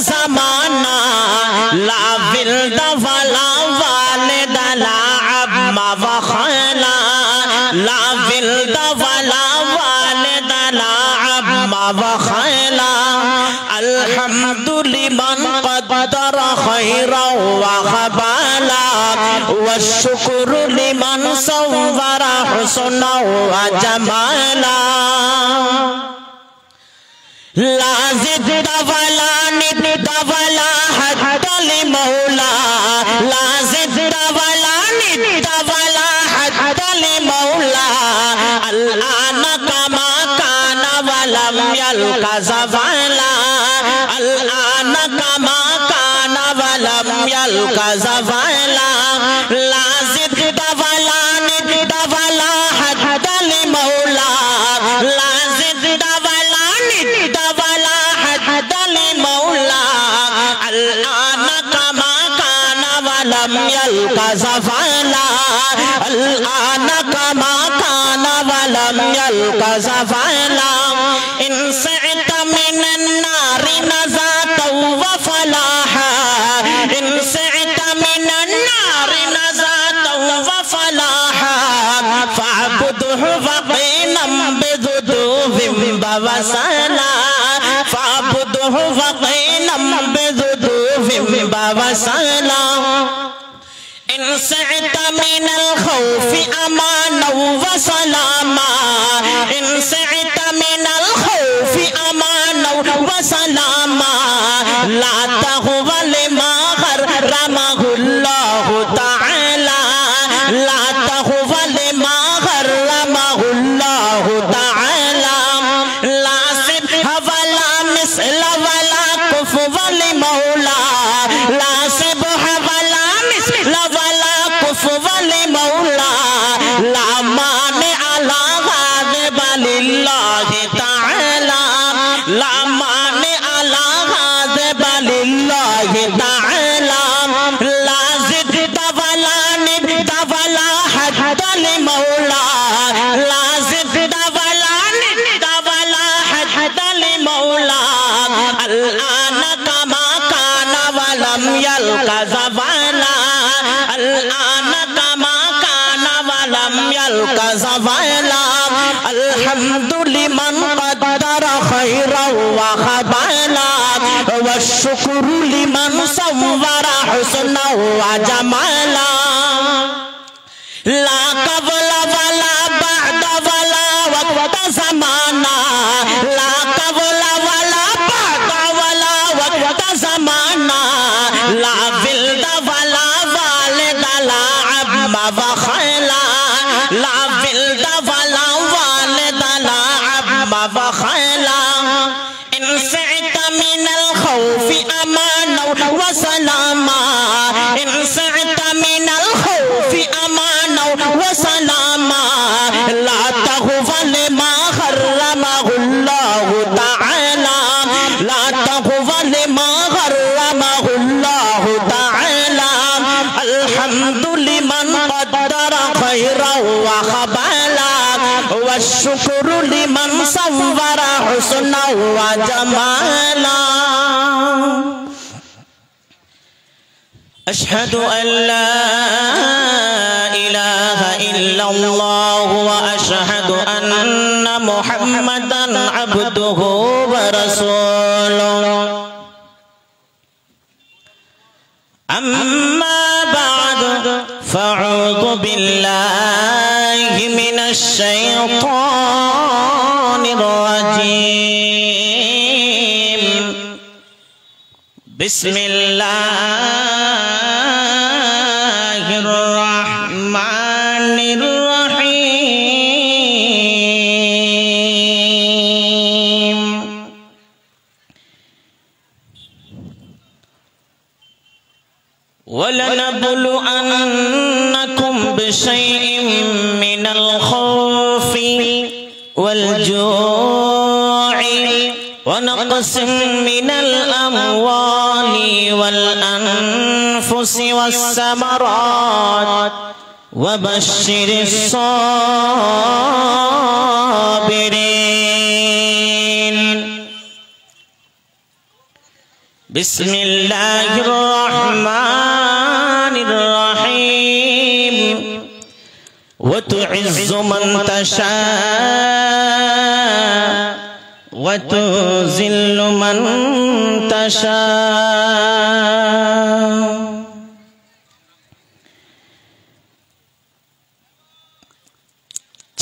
ज़माना ला विल्द वला वालिद ला अम्मा व खाला ला विल्द वला वालिद ला अम्मा व खाला अल्हम्दुलिमन क़द्दर खैरा व क़बाला वश्शुक्रु लिमन सव्वरा हुस्ना व जमाला ला ज़िद्द वला निद्द वला हद्द लिमौला ला ज़िद्द वला निद्द वला हद्द लिमौला अल्आन कमा कान वलम यल्का ज़वाला अल्आन कमा कान वलम यल्का ज़वाला ला ज़िद्द वला निद्द वला हद्द लिमौला ला ज़िद्द वला निद्द वला हद्द लिमौला अल्आन कमा कान वलम यल्का ज़वाला अल्आन कमा कान वलम यल्का ज़वाला इन सअत मिनन नारि नज़ात व फलाहा इन सअत मिनन नारि नज़ात व फलाहा फ़अब्दुहु वक़ीनम बिज़ुदुविम बवसला फ़अब्दुहु वक़ीनम बिज़ुदुविम बवसला इन सअत मिनल खौफ़ि अमाना व सलामा इन सअत मिनल खौफ़ि अमाना व सलामा ला तग़वा लिमा गर्रमहुल्लाहु तआला ला तग़वा लिमा गर्रमहुल्लाहु तआला ला सिब्ह वला मिस्ल वला कुफ़्व लिमौला ला सिब्ह वला मिस्ल वला कुफ़्व लिमौला ला मानिअ ला गाज़िब लिल्लाहि तआला ला मानिअ ला गाज़िब लिल्लाहि तआला ला ज़िद्द वला निद्द वला हद्द लिमौला ला ज़िद्द वला निद्द वला हद्द लिमौला अल्आन कमा कान वलम यल्का ज़वाला अल्आन कमा कान वलम यल्का ज़वाला अल्हम्दुलिमन क़द्दर खैरा व क़बाला वश्शुक्रु लिमन सव्वरा हुस्ना व जमाला ला क़ब्ल वला बअद वला वक़्त ज़माना ला क़ब्ल वला बअद वला वक़्त ज़माना ला विल्द वला वालिद ला अम्मा व खाला ला विल्द वला वालिद ला अम्मा व खाला इन सअत मिनल खौफ़ि अमाना व सलामा इन सअत मिनल खौफ़ि अमाना व सलामा ला तग़वा लिमा गर्रमहुल्लाहु तआला ला तग़वा लिमा गर्रमहुल्लाहु तआला अल्हम्दुलिमन क़द्दर खैरा व क़बाला वश्शुक्रु लिमन सव्वरा हुस्ना व जमाला अशहदु अल्ला इलाहा इल्लल्लाह व अशहदु अन्ना मुहम्मदन अब्दुहु व रसूलुहु अम्मा बाद फ़अऊज़ु बिल्लाहि मिनश शैतानिर रजीम बिस्मिल्लाहिर रहमानिर रहीम वलनबलुअन्नकुम बिशैइन मिनल खौफ़ि वल जू'i व नक़्सिन मिनल अमवालि वल अनफुसि वस्समरात व बश्शिरिस साबिरीन। বিসমিল্লাহির রহমানির রহিম ওয়া তুইজ্জু মান তাশা ওয়া তুযিল্লু মান তাশা।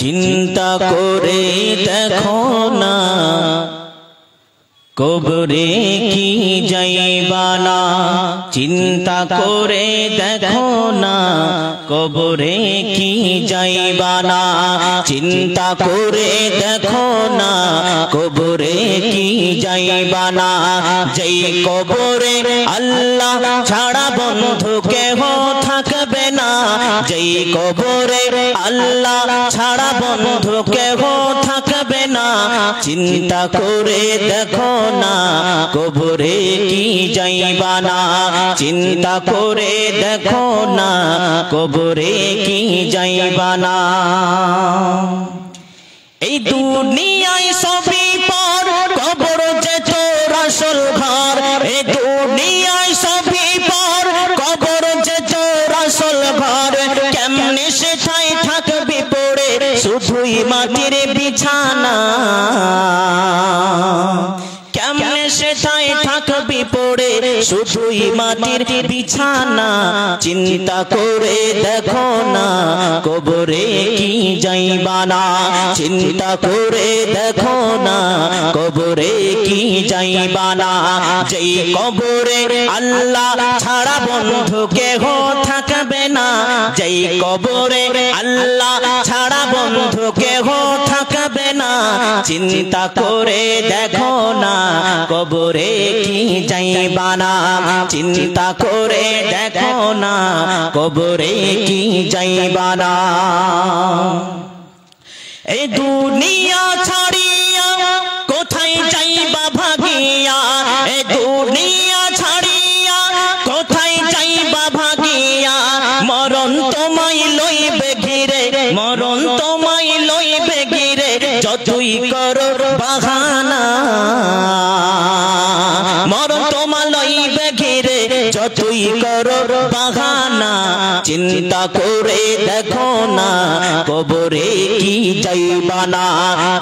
চিন্তা করে দেখো না কবরে কি যাইবা না, চিন্তা করে দেখো না কবরে কি যাইবা না, চিন্তা করে দেখো না কবরে কি যাইবা না। যেই কবরে আল্লাহ ছাড়া বন্ধু কেহ থাকবে না, যেই কবরে আল্লাহ ছাড়া বন্ধু কেহ থাকবে না, চিন্তা করে দেখো না কবরে কি যাইবা না, চিন্তা করে দেখো না কবরে কি যাইবা না। এই দুনিয়ায় সবই পর, কবর যে তোর আসল ঘর। এই দুনিয়ায় সবই পর, কবর যে তোর আসল ঘর। কেমনে সেটাই থাকবি পড়ে শুধুই মাটির বিছানা, কেমনে সেটাই থাকবি পড়ে শুধুই মাটির বিছানা। চিন্তা করে দেখো না কবরে কি যাইবা না, চিন্তা করে দেখো না কবরে কি যাইবা না। যেই কবরে আল্লাহ ছাড়া বন্ধু কেহ থাকবে না, যেই কবরে আল্লাহ ছাড়া বন্ধু কেহ থাকবে না, চিন্তা করে দেখো না কবরে কি যাইবা না, চিন্তা করে দেখো না কবরে কি যাইবা না। এই দুনিয়া ছাড়িয়া কোথায় যাইবা ভাগিয়া, এই দুনিয়া ছাড়িয়া কোথায় যাইবা ভাগিয়া। মরণ তোমায় লইবে ঘিরে, মরণ তোমায় লইবে ঘিরে, যতই করো বাহানা। মরণ তোমায় লইবে ঘিরে, যতই করো বাহানা। চিন্তা করে দেখো না কবরে কি যাইবা না,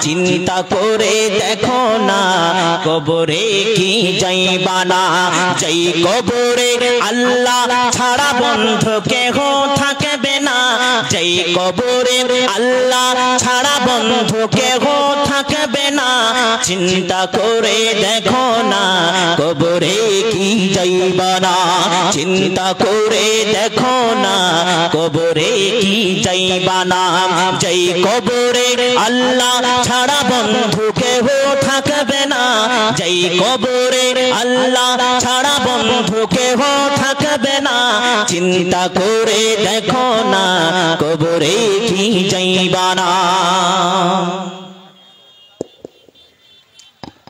চিন্তা করে দেখো না কবরে কি যাইবা না। যেই কবরে আল্লাহ ছাড়া বন্ধু কেহ থাকবে না, যেই কবরে আল্লাহ ছাড়া বন্ধু কেহ থাকবে না, চিন্তা করে দেখো না কবরে কি যাইবা না, চিন্তা করে দেখো না কবরে কি যাইবা না। যেই কবরে আল্লাহ ছাড়া বন্ধু কেহ থাকবে না, যেই কবরে আল্লাহ ছাড়া বন্ধু কেহ থাকবে না, চিন্তা করে দেখো না কবরে কি যাইবা না।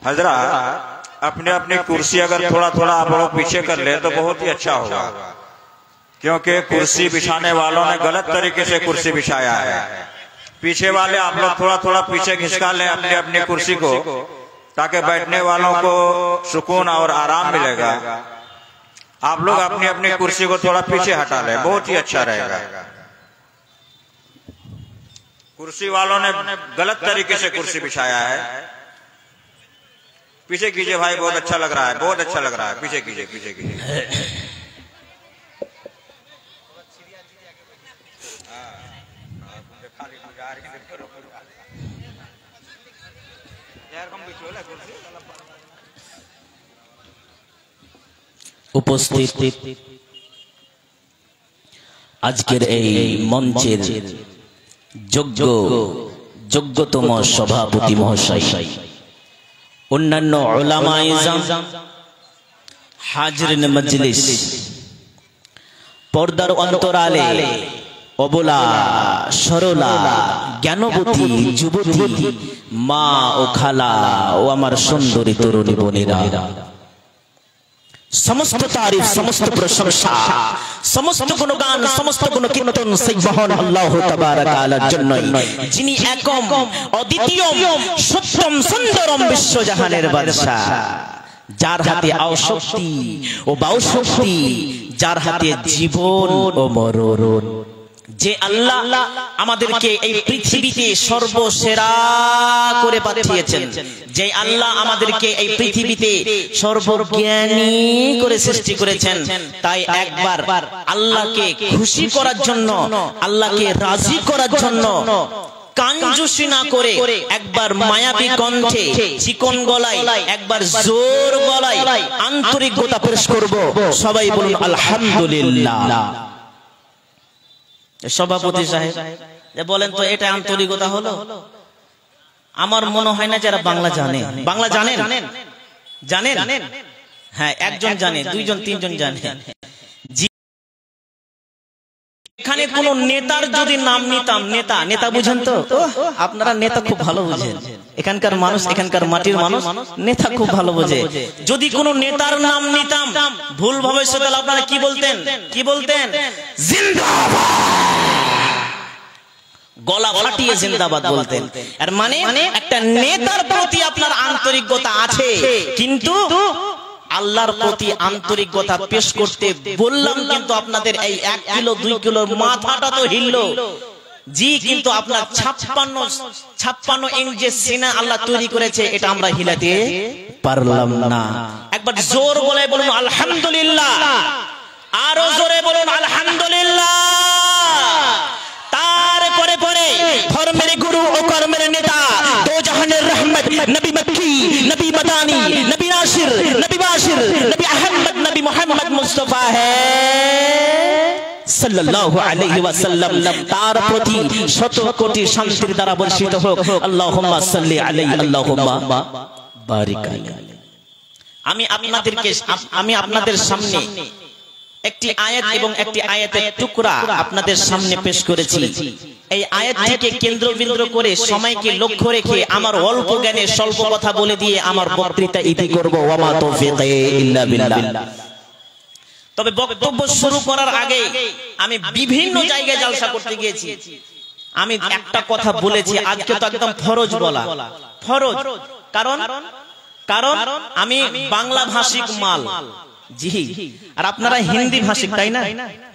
हजरत अपने अपनी कुर्सी अगर थोड़ा थोड़ा आप लोग पीछे कर ले तो बहुत ही अच्छा होगा, क्योंकि कुर्सी बिछाने वालों ने गलत तरीके से कुर्सी बिछाया है। पीछे वाले आप लोग थोड़ा थोड़ा पीछे खिसका लें अपनी अपनी कुर्सी को, ताकि बैठने वालों को सुकून और आराम मिलेगा। आप लोग अपनी अपनी कुर्सी को थोड़ा पीछे हटा लें, बहुत ही अच्छा रहेगा। कुर्सी वालों ने गलत तरीके से कुर्सी बिछाया है। पीछे कीजिए भाई, बहुत अच्छा लग रहा है, बहुत अच्छा लग रहा है। पीछे कीजिए, पीछे कीजिए। উপস্থিত আজকের এই মঞ্চের যোগ্যতম সভাপতি মহাশয়, অন্যান্য উলামায়ে ইজম, হাজরিন মজলিস, পর্দার অন্তরালে অবলা সরলা জ্ঞানবতী যুবতী মা ও খালা ও আমার সুন্দরী তরুণী বোনেরা, সমস্ত তারিফ, সমস্ত প্রশংসা, সমস্ত গুণগান, সমস্ত গুণকীর্তন সেই মহান আল্লাহ তাবারক তাআলার জন্যই, যিনি একম অদ্বিতীয় সত্যম সুন্দরম বিশ্বজাহানের বাদশা, যার হাতে শক্তি ও বাউ শক্তি, যার হাতে জীবন ও মরণ। যে আল্লাহ আমাদেরকে এই পৃথিবীতে সর্বসেরা করে পাঠিয়েছেন, যে আল্লাহ আমাদেরকে এই পৃথিবীতে সর্বজ্ঞানী করে সৃষ্টি করেছেন, তাই একবার আল্লাহকে খুশি করার জন্য, আল্লাহকে রাজি করার জন্য কাঞ্জুসি না করে একবার মায়াবী কণ্ঠে, চিকন গলায়, একবার জোর গলায় আন্তরিকতা পেশ করব। সবাই বলুন আলহামদুলিল্লাহ। সভাপতি সাহেব বলেন তো এটা আন্তরিকতা হলো? আমার মনে হয় না যারা বাংলা জানে। বাংলা জানেন? জানেন? হ্যাঁ, একজন জানে, দুইজন তিনজন জানে। এখানে কোন নেতার যদি নাম নিতাম, নেতা, নেতা বুঝেন তো? আপনারা নেতা খুব ভালো বুঝেন, এখানকার মানুষ, এখানকার মাটির মানুষ নেতা খুব ভালো বোঝে। যদি কোন নেতার নাম নিতাম ভুল ভবিষ্যতে আপনারা কি বলতেন? কি বলতেন? জিন্দাবাদ, গলা ফাটিয়ে জিন্দাবাদ বলতেন। আর মানে একটা নেতার প্রতি আপনার আন্তরিকতা আছে, কিন্তু আল্লাহর প্রতি আন্তরিকতা পেশ করতে বললাম, কিন্তু আপনাদের এই 1 কিলো 2 কিলোর মাথাটা তো হিললো। জি, কিন্তু আপনার 56 ইঞ্চ যে সিনা আল্লাহ তৈরি করেছে, এটা আমরা হিলাতে পারলাম না। একবার জোর বলে বলুন আলহামদুলিল্লাহ, আরো জোরে বলুন আলহামদুলিল্লাহ। তারপরে পরে ধর্মের গুরু ও কর্মের নেতা, দো জাহানের রহমত, নবী মক্কি, নবী মদানী, নবী নাসির, নবী বাশির, নবী আহমদ, নবী মুহাম্মদ মুস্তাফা সাল্লাল্লাহু আলাইহি ওয়াসাল্লাম, তার প্রতি শত কোটি শান্তির দ্বারা বর্ষিত হোক। আল্লাহুম্মা সাল্লি আলাইহি, আল্লাহুম্মা বারিক আলাইহি। আমি আপনাদের সামনে একটি আয়াত এবং একটি আয়াতের টুকরা আপনাদের সামনে পেশ করেছি। এই আয়াতটিকে কেন্দ্রবিন্দু করে সময়কে লক্ষ্য রেখে আমার অল্প জ্ঞানে স্বল্প কথা বলে দিয়ে আমার বক্তৃতা ইতি করব। ওয়া মা তাওফীকি ইল্লা বিল্লাহ। তবে বক্তব্য শুরু করার আগে আমি বিভিন্ন জায়গায় জালসা করতে গিয়েছি, আমি একটা কথা বলেছি, আজকে তো একদম ফরজ বলা, ফরজ। কারণ আমি বাংলা ভাষিক মাল, জি, আর আপনারা হিন্দি ভাষিক, তাই না?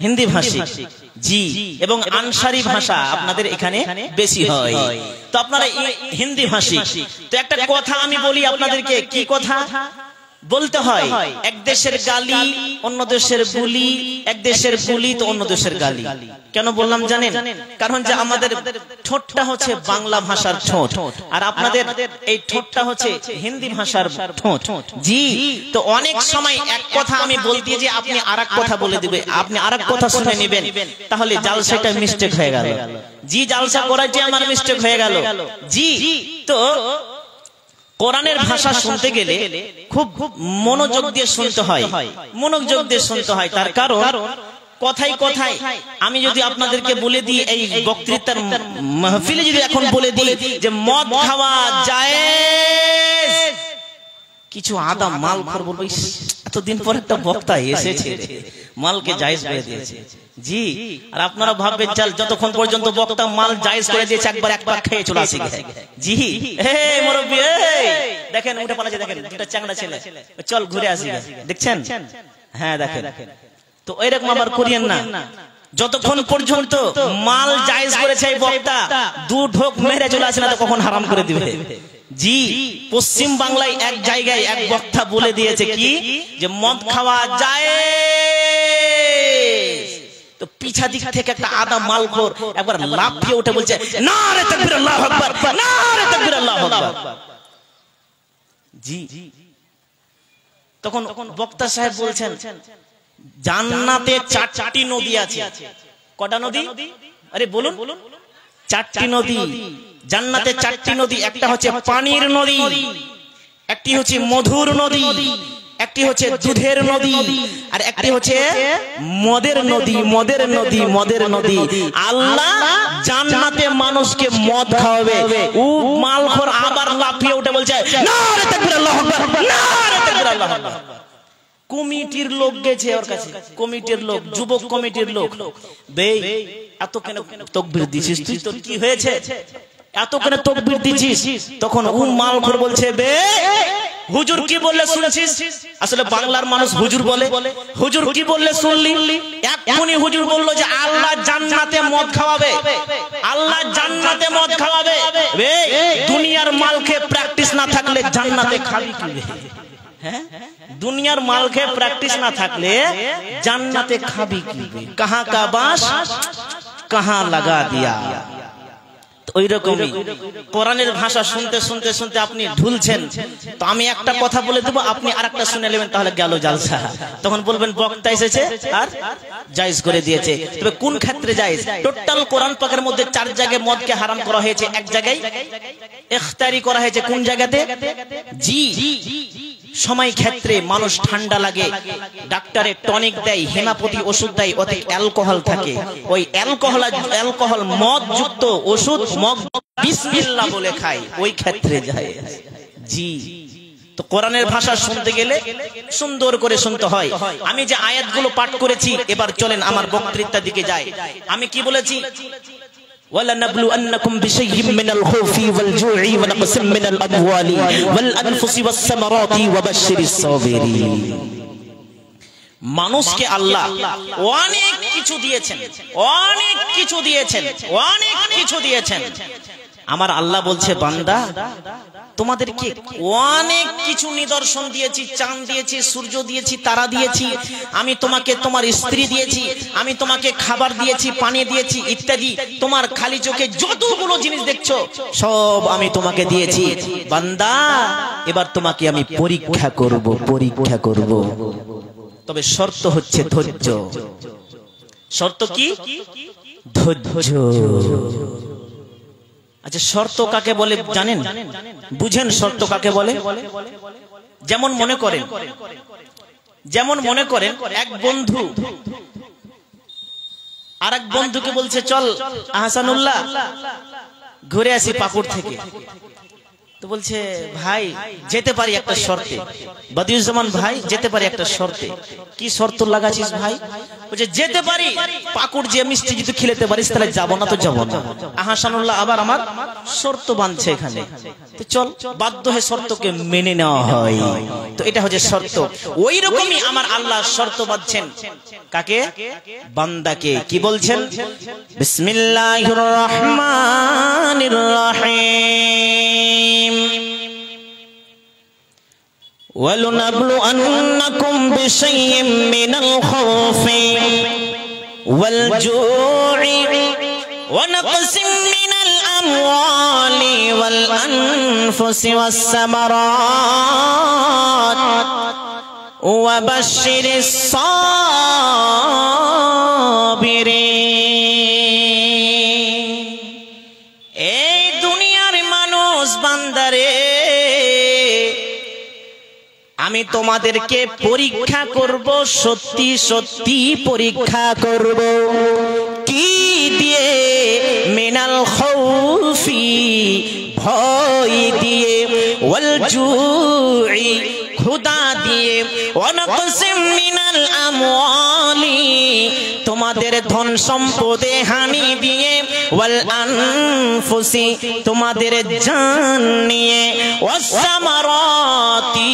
হিন্দি ভাষিক, জি, এবং আনসারি ভাষা আপনাদের এখানে বেশি হয়, তো আপনারা হিন্দি ভাষিক। তো একটা কথা আমি বলি আপনাদেরকে, কি কথা বলতে হয়? এক দেশের গালি অন্য দেশের বুলি, এক দেশের বুলি তো অন্য দেশের গালি। কেন বললাম জানেন? কারণ যে আমাদের ঠোঁটটা হচ্ছে বাংলা ভাষার ঠোঁট, আর আপনাদের এই ঠোঁটটা হচ্ছে হিন্দি ভাষার ঠোঁট। জি, তো অনেক সময় এক কথা আমি বলতে যে আপনি আরেক কথা বলে দিবে, আপনি আরেক কথা শুনে নেবেন, তাহলে জালসাটা মিস্টেক হয়ে গেল। জি, জালসা করাইতে আমার মিস্টেক হয়ে গেল। জি, তো কোরআনের ভাষা শুনতে গেলে খুব মনোযোগ দিয়ে শুনতে হয়, মনোযোগ দিয়ে শুনতে হয়। তার কারণ কথায় কথায় আমি যদি আপনাদেরকে বলে দিই, এই বক্তৃতার মাহফিলে যদি এখন বলে দিই যে মদ খাওয়া জায়েজ, কিছু আদা মাল খোর বলবো, এতদিন পর একটা বক্তা এসেছে, মালকে জায়েজ করে দিয়েছে। জি, আর আপনারা ভাববেন চাল যতক্ষণ পর্যন্ত বক্তা মাল জায়েজ করে দিয়েছে, একবার এক পাক খেয়ে চলে আসি। জি, এই মুরব্বি, দেখেন উঠে পালাচ্ছে, দেখেন দুটো চ্যাংড়া ছেলে, চল ঘুরে আসি, দেখছেন? হ্যাঁ দেখেন। তো এরকম আবার করিয়েন না, যতক্ষণ পর্যন্ত মাল জায়েজ করেছে এই বক্তা, দু ঢোক মেরে চলে আসে না তো কখন হারাম করে দিবে। জি, পশ্চিম বাংলায় এক জায়গায় এক বক্তা বলে দিয়েছে কি, যে মদ খাওয়া জায়েজ, তো পিছা দিক থেকে একটা আদা মালখোর একবার লাফিয়ে উঠে বলছে নারে তাকবীর আল্লাহু আকবার, নারে তাকবীর আল্লাহু আকবার। জি, তখন বক্তা সাহেব বলছেন জান্নাতে 4টি নদী আছে। কটা নদী? আরে বলুন, 4টি নদী জান্নাতে, 4টি নদী। একটা হচ্ছে পানির নদী, একটি হচ্ছে মধুর নদী, একটি হচ্ছে দুধের নদী, আর একটি হচ্ছে মদের নদী। মদের নদী, মদের নদী। আল্লাহ জান্নাতে মানুষকে মদ খাওয়াবে। ও মালখোর আবার লাফিয়ে উঠে বলছে নারে তাকবীর আল্লাহু আকবার, নারে তাকবীর আল্লাহু আকবার। কমিটির লোক গেছে ওর কাছে, কমিটির লোক, যুবক কমিটির লোক, বেই এত কেন তাকবীর দিছিস তুই, তোর কি হয়েছে, এত কেন তাকবীর দিছিস? তখন ও মালখোর বলছে, বে হুজুর কি বললে শুনেছিস? আসলে বাংলার মানুষ হুজুর বলে, হুজুর কি বললে শুনলি? এক্ষুনি হুজুর বললো যে আল্লাহ জান্নাতে মদ খাওয়াবে, আল্লাহ জান্নাতে মদ খাওয়াবে। দুনিয়ার মাল খেয়ে প্র্যাকটিস না থাকলে জান্নাতে খাবি কি? হ্যাঁ, দুনিয়ার মাল খেয়ে প্র্যাকটিস না থাকলে জান্নাতে খাবি কি? কাহা কা বাস কাহা লাগা দিয়া। ওই রকমই কোরআনের ভাষা শুনতে শুনতে শুনতে আপনি ঢুলছেন। তো আমি একটা কথা বলে দেবো, আপনি আরেকটা শুনে নেবেন, তাহলে গেল জালসা। তখন বলবেন বক্তা এসেছে আর জায়েজ করে দিয়েছে। তবে কোন ক্ষেত্রে জায়েজ? টোটাল কোরআন পাকের মধ্যে 4 জায়গায় মদকে হারাম করা হয়েছে, এক জায়গায় ইখতারি করা হয়েছে। কোন জায়গাতে? জি, সময় ক্ষেত্রে মানুষ ঠান্ডা লাগে, ডাক্তারে টনিক দেয়, হেমাপতি ওষুধ দেয়, ওতে অ্যালকোহল থাকে। ওই অ্যালকোহল মদ যুক্ত ওষুধ মদ বিসমিল্লাহ বলে খায়, ওই ক্ষেত্রে যায়। জি, তো কোরআনের ভাষা শুনতে গেলে সুন্দর করে শুনতে হয়। আমি যে আয়াতগুলো পাঠ করেছি, এবার চলেন আমার বক্তৃতার দিকে যাই। আমি কি বলেছি? وَلَنَبْلُوَنَّكُمْ بِشَيْءٍ مِّنَ الْخَوْفِ وَالْجُوعِ وَنَقْصٍ مِّنَ الْأَمْوَالِ وَالْأَنفُسِ وَالثَّمَرَاتِ وَبَشِّرِ الصَّابِرِينَ। মানুষকে আল্লাহ অনেক কিছু দিয়েছেন, অনেক কিছু দিয়েছেন, অনেক কিছু দিয়েছেন। আমার আল্লাহ বলছে, বান্দা তোমাদেরকে অনেক কিছু নিদর্শন দিয়েছি, চাঁদ দিয়েছি, সূর্য দিয়েছি, তারা দিয়েছি, আমি তোমাকে তোমার স্ত্রী দিয়েছি, আমি তোমাকে খাবার দিয়েছি, পানি দিয়েছি ইত্যাদি। তোমার খালি চোখে যতগুলো জিনিস দেখছো সব আমি তোমাকে দিয়েছি। বান্দা এবার তোমাকে আমি পরীক্ষা করব, পরীক্ষা করব। তবে শর্ত হচ্ছে ধৈর্য। শর্ত কি? ধৈর্য। আচ্ছা, শর্ত কাকে বলে জানেন? বুঝেন শর্ত কাকে বলে? যেমন মনে করেন এক বন্ধু আর এক বন্ধুকে বলছে, চল আহসানুল্লাহ ঘুরে আসি পাকুড় থেকে। তো বলছে, ভাই যেতে পারি একটা শর্তে। বদিউজ্জামান ভাই যেতে পারি একটা শর্তে। কি শর্ত লাগাছিস ভাই? বলছে যেতে পারি, পাকুড় যে মিষ্টি যদি খেলতে পারিস তাহলে যাবো না। তো যাবো না। আহসানুল্লাহ আবার আমার শর্ত বাঁধছে এখানে। তো চল, বাধ্য হয়ে শর্তকে মেনে নেওয়া হয়। তো এটা হচ্ছে শর্ত। ওই রকমই আমার আল্লাহ শর্ত বাঁধছেন। কাকে? বান্দাকে। কি বলছেন? বিসমিল্লাহির রহমানির রহিম। وَلَنَبْلُوَنَّكُمْ بِشَيْءٍ مِّنَ الْخَوْفِ وَالْجُوعِ وَنَقْصٍ مِّنَ الْأَمْوَالِ وَالْأَنفُسِ وَالثَّمَرَاتِ وَبَشِّرِ الصَّابِرِينَ। এই দুনিয়ার মানুষ বান্দারে, আমি তোমাদেরকে পরীক্ষা করব, সত্যি সত্যি পরীক্ষা করব। কি দিয়ে? মিনাল খাউফি, ভয় দিয়ে, ওয়াল জুই, ক্ষুধা দিয়ে, ওয়ানাকসিম মিনাল আমওয়ালি, তোমাদের ধন সম্পদে হানি দিয়ে, ওয়াল আনফুসি, তোমাদের জান নিয়ে, ওয়াসসামারাতি,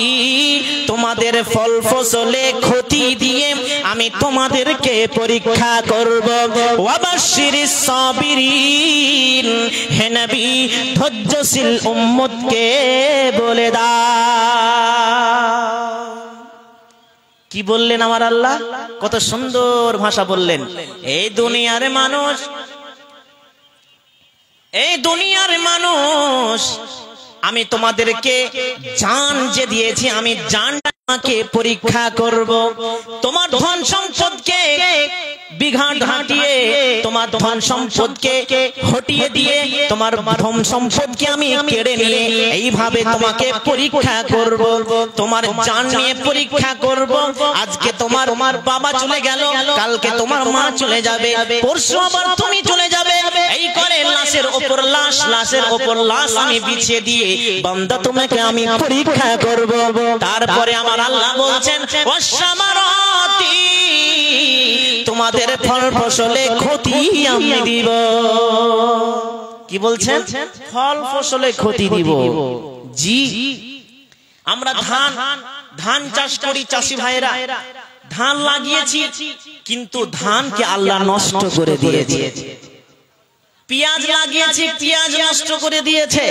তোমাদের ফল ফসলে ক্ষতি দিয়ে আমি তোমাদেরকে পরীক্ষা করব। ওয়াবাশশিরিস সাবিরিন, হে নবী ধৈর্যশীল উম্মতকে বলে দাও। কি বললেন আমার আল্লাহ? কত সুন্দর ভাষা বললেন। এই দুনিয়ার মানুষ, আমি তোমাদেরকে জান যে দিয়েছি, আমি জানটাকে পরীক্ষা করব। তোমার ধন সম্পদকে বিঘাট হাঁটিয়ে, তোমার ধন সম্পদকে হটিয়ে দিয়ে, তোমার ধন সম্পদকে আমি কেড়ে নিয়ে এইভাবে তোমাকে পরীক্ষা করব। তোমার জান নিয়ে পরীক্ষা করব। আজকে তোমার বাবা চলে গেল, কালকে তোমার মা চলে যাবে, পরশু আবার তুমি চলে যাবে। এই করে লাশের ওপর লাশ, লাশের ওপর লাশ আমি বিছিয়ে দিয়ে বান্দা তোমাকে আমি পরীক্ষা করব। তারপরে আমার আল্লাহ বলছেন, ওয়াসসামারাতি, তোমাদের ফল ফসলে ক্ষতি আমি দিব। কি বলছেন? ফল ফসলে ক্ষতি দিব। জি, আমরা ধান চাষ করি, চাষি ভাইরা ধান লাগিয়েছি, কিন্তু ধানকে আল্লাহ নষ্ট করে দিয়েছে। পেঁয়াজ লাগিয়েছি, পেঁয়াজ নষ্ট করে দিয়েছে।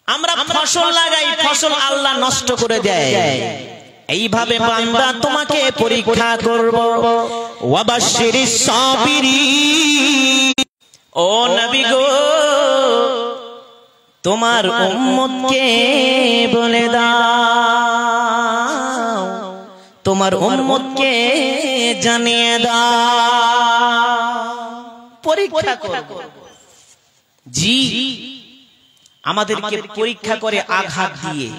আমরা ফসল লাগাই, ফসল আল্লাহ নষ্ট করে দেয়। এইভাবে বান্দা তোমাকে পরীক্ষা করব। ওয়াবাশশিরিস সাবিরিন, ও নবী গো তোমার উম্মতকে বলে দাও, তোমার উম্মতকে জানিয়ে দাও, পরীক্ষা করব। জি, আমাদেরকে পরীক্ষা করে আঘাত দিয়ে।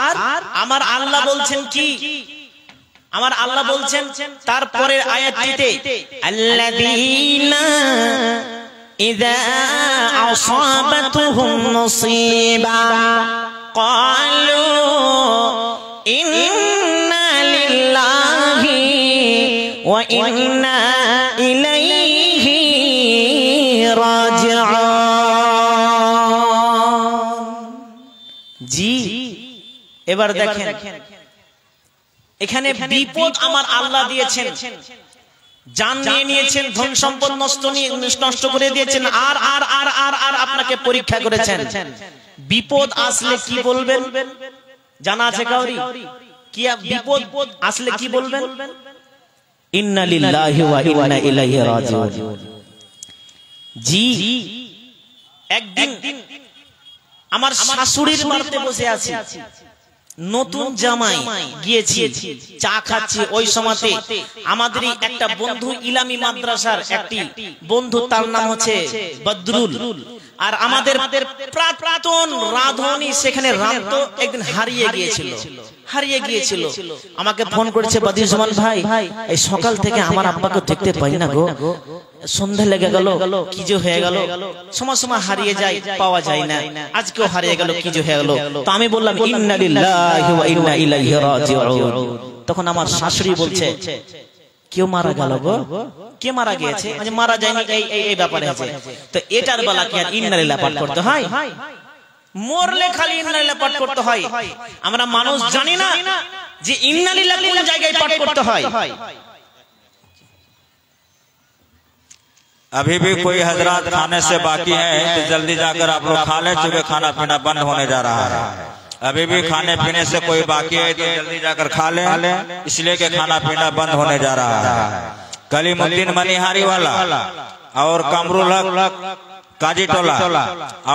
আর আমার আল্লাহ বলছেন কি? আমার আল্লাহ বলছেন তারপরের আয়াতটিতে, আল্লাযীনা ইযা আসাবাতুহুম মুসিবা ক্বালু ইন্না লিল্লাহি ওয়া ইন্না ইলাইহি রাজিউন। জি, এবার দেখেন এখানে বিপদ আমার আল্লাহ দিয়েছেন, জান নিয়ে নিয়েছেন, ধন সম্পদ নষ্ট করে দিয়েছেন, আর আর আর আর আর আপনাকে পরীক্ষা করেছেন। বিপদ আসলে কি বলবেন জানা আছে কাউরি? কি বিপদ আসলে কি বলবেন? ইন্না লিল্লাহি ওয়া ইন্না ইলাইহি রাজিউন। জি, একদিন আমার শাশুড়ির বাড়িতে বসে আছি, নতুন জামাই গিয়েছি, চা খাচ্ছি। ওই সময়তে আমাদেরই একটা বন্ধু, ইলামি মাদ্রাসার একটি বন্ধু, তার নাম হচ্ছে বদরুল, আর আমাদের প্রাক্তন রাধুনী সেখানে রাত একদিন হারিয়ে গিয়েছিল। আমাকে ফোন করেছে, বদিউজ্জামান ভাই এই সকাল থেকে আমার আব্বাকে দেখতে পাই না গো, সন্ধ্যা লেগে গেল, কি যে হয়ে গেল, সময় সময় হারিয়ে যায়, পাওয়া যায় না, আজকেও হারিয়ে গেল, কি যে হয়ে গেল। তো আমি বললাম ইন্না লিল্লাহি ওয়া ইন্না ইলাইহি রাজিউন। তখন আমার শাশুড়ি বলছে, কেউ মারা গেল গো? কে মারা গিয়েছে? মানে মারা যায়নি, এই ব্যাপারে আছে। তো এটার বেলা কি আর ইন্না লিল্লাহি পাঠ করতে হয়? মরলে খালি ইন্না লিল্লাহি পাঠ করতে হয়? আমরা মানুষ জানি না যে ইন্না লিল্লাহি কোন জায়গায় পাঠ করতে হয়। अभी भी कोई हजरात खाने से बाकी है तो जल्दी जाकर आप लोग खा लें, चूंकि खाना पीना बंद होने जा रहा है। अभी भी खाने पीने से कोई बाकी है तो जल्दी जाकर खा लें, इसलिए कि खाना पीना बंद होने जा रहा है। कलीमुद्दीन मनिहारी वाला और कमरुल हक काजी टोला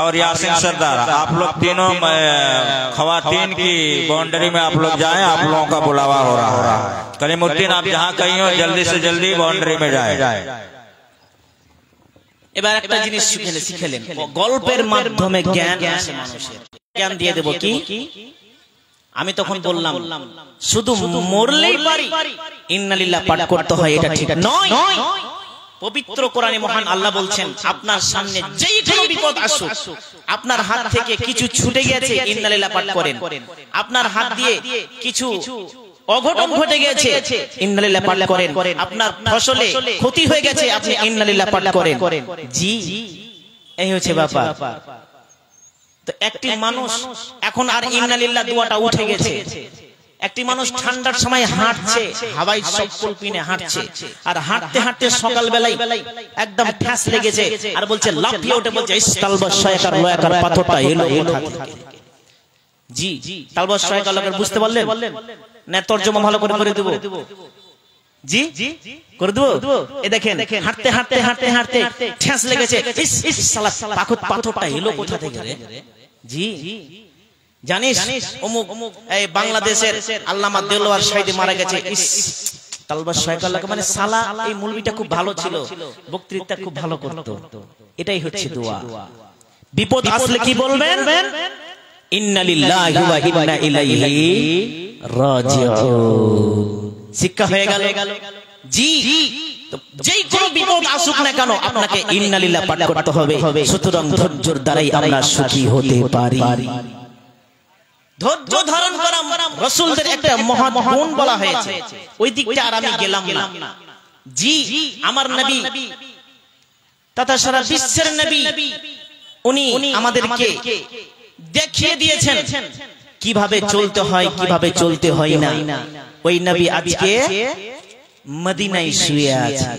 और यासीन सरदार, आप लोग तीनों खवातीन की बाउंड्री में आप लोग जाएं, आप लोगों का बुलावा हो रहा है। कलीमुद्दीन आप जहाँ कहीं हो जल्दी से जल्दी बाउंड्री में जाए। এবার একটা জিনিস শিখেলেন, গল্পের মাধ্যমে জ্ঞান আসে মানুষের। জ্ঞান দিয়ে দেব কি? আমি তখন বললাম শুধু মরলেই পারি ইন্না লিল্লাহি পাঠ করতে হয়, এটা ঠিক নয়। পবিত্র কোরআনে মহান আল্লাহ বলছেন, আপনার সামনে যেই কোনো বিপদ আসুক, আপনার হাত থেকে কিছু ছুটে গেছে, ইন্না লিল্লাহি পাঠ করেন। আপনার হাত দিয়ে কিছু অঘটন ঘটে গেছে, ইন্না লিল্লাহি পাঠ করেন। আপনার ফসলে ক্ষতি হয়ে গেছে, আপনি ইন্না লিল্লাহি পাঠ করেন। জি, এই হচ্ছে ব্যাপার। তো একটি মানুষ এখন আর ইন্না লিল্লাহি দোয়াটা উঠে গেছে। একটি মানুষ ঠান্ডার সময় হাঁটছে, হাওয়ায় চপ্পল পিনে হাঁটছে, আর হাঁটতে হাঁটতে সকাল বেলায় একদম ঠ্যাস লেগেছে, আর বলছে, লাফিয়ে উঠে বলছে, ইস্তালবা শয়কার লয়াকার পাথরটা এলো কোথা থেকে? জি, তালবা শয়কার লয়াকার বুঝতে পারলেন না? তরজমা ভালো করে দেব। জি করে দেব। এই দেখেন, হাঁটতে হাঁটতে হাঁটতে হাঁটতে ঠ্যাস লেগেছে, ইস সালা পাথরটা এলো কোথা থেকে রে? জি, জানিস অমুক এই বাংলাদেশের আল্লামা দেলোয়ার সাইদি মারা গেছে, ইস তালবা শয়কার লয়াকার, মানে সালা এই মৌলবীটা খুব ভালো ছিল, বক্তৃতা খুব ভালো করত। এটাই হচ্ছে দোয়া। বিপদ আসলে কি বলবেন? ইন্না লিল্লাহি ওয়া ইন্না ইলাইহি রাজিউন। শিক্ষা হয়ে গেল। জি, যেই কোনো বিপদ আসুক না কেন আপনাকে ইন্না লিল্লাহি পাঠ করতে হবে। সুতরাং ধৈর্যের দ্বারাই আমরা সুখী হতে পারি। ধৈর্য ধারণ করা রাসূলদের একটা মহৎ গুণ বলা হয়েছে, ওই দিকটা আর আমি গেলাম না। জি, আমার নবী তথা সারা বিশ্বের নবী, উনি আমাদেরকে দেখিয়ে দিয়েছেন কিভাবে চলতে হয় কিভাবে চলতে হয় না। ওই নবী আজকে মদিনায় শুয়ে আছে,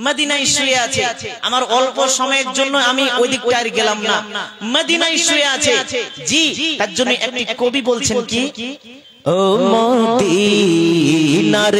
মদিনায় শুয়ে আছে। আমার অল্প সময়ের জন্য আমি ওই দিকটা আর গেলাম না, মদিনায় শুয়ে আছে। জি, তার জন্য একটি কবি বলছেন কি, ও মদিনার